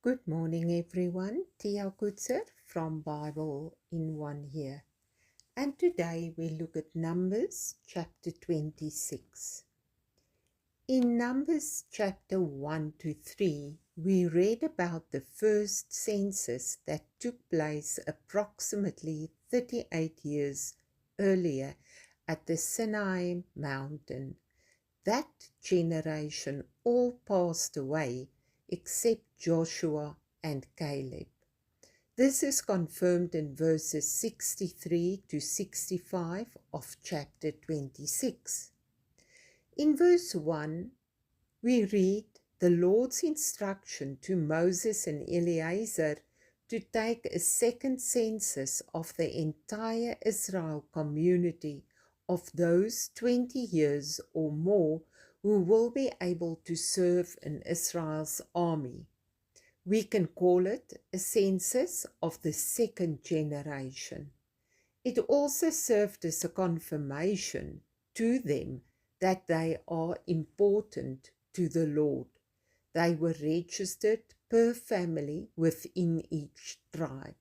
Good morning, everyone. Tia Kutzer from Bible in 1 Year. And today we look at Numbers chapter 26. In Numbers chapter 1 to 3, we read about the first census that took place approximately 38 years earlier at the Sinai mountain. That generation all passed away except Joshua and Caleb. This is confirmed in verses 63 to 65 of chapter 26. In verse 1, we read the Lord's instruction to Moses and Eleazar to take a second census of the entire Israel community of those 20 years or more who will be able to serve in Israel's army. We can call it a census of the second generation. It also served as a confirmation to them that they are important to the Lord. They were registered per family within each tribe.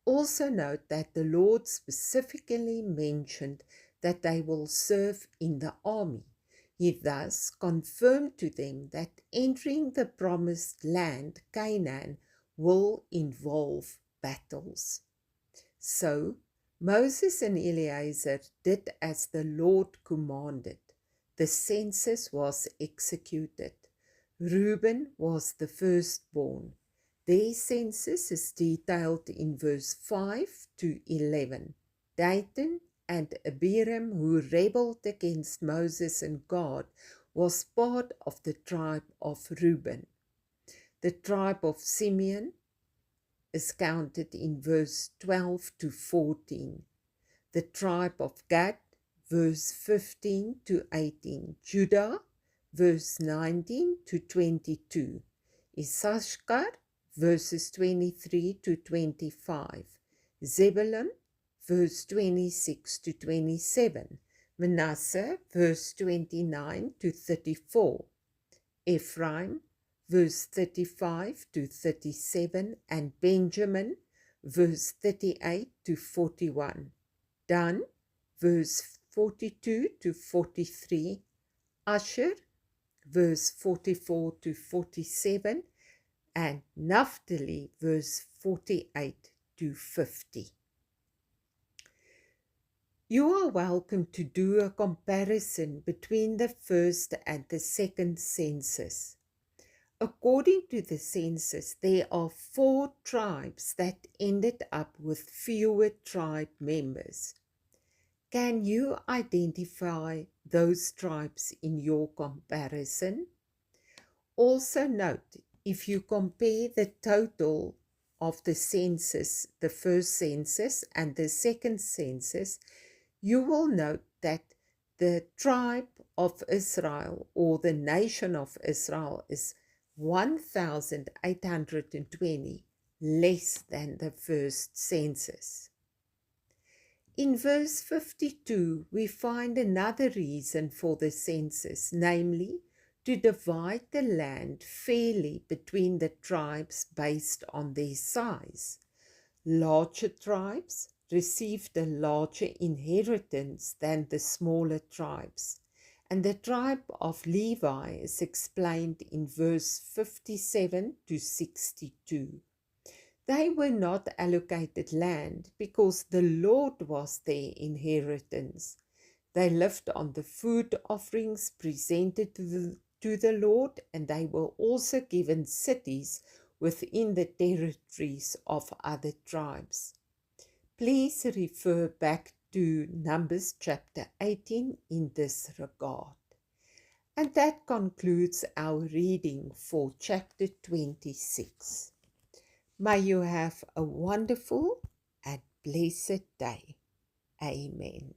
Also note that the Lord specifically mentioned that they will serve in the army. He thus confirmed to them that entering the promised land, Canaan, will involve battles. So, Moses and Eleazar did as the Lord commanded. The census was executed. Reuben was the firstborn. Their census is detailed in verse 5 to 11. Dathan and Abiram, who rebelled against Moses and God, was part of the tribe of Reuben. The tribe of Simeon is counted in verse 12 to 14. The tribe of Gad, verse 15 to 18. Judah, verse 19 to 22. Issachar, verses 23 to 25. Zebulun, verse 26 to 27. Manasseh, verse 29 to 34. Ephraim, verse 35 to 37. And Benjamin, verse 38 to 41. Dan, verse 42 to 43. Asher, verse 44 to 47. And Naphtali, verse 48 to 50. You are welcome to do a comparison between the first and the second census. According to the census, there are 4 tribes that ended up with fewer tribe members. Can you identify those tribes in your comparison? Also note, if you compare the total of the census, the first census and the second census, you will note that the tribe of Israel or the nation of Israel is 1,820, less than the first census. In verse 52, we find another reason for the census, namely, to divide the land fairly between the tribes based on their size. Larger tribes received a larger inheritance than the smaller tribes, and the tribe of Levi is explained in verse 57 to 62. They were not allocated land because the Lord was their inheritance. They lived on the food offerings presented to the Lord, and they were also given cities within the territories of other tribes. Please refer back to Numbers chapter 18 in this regard. And that concludes our reading for chapter 26. May you have a wonderful and blessed day. Amen.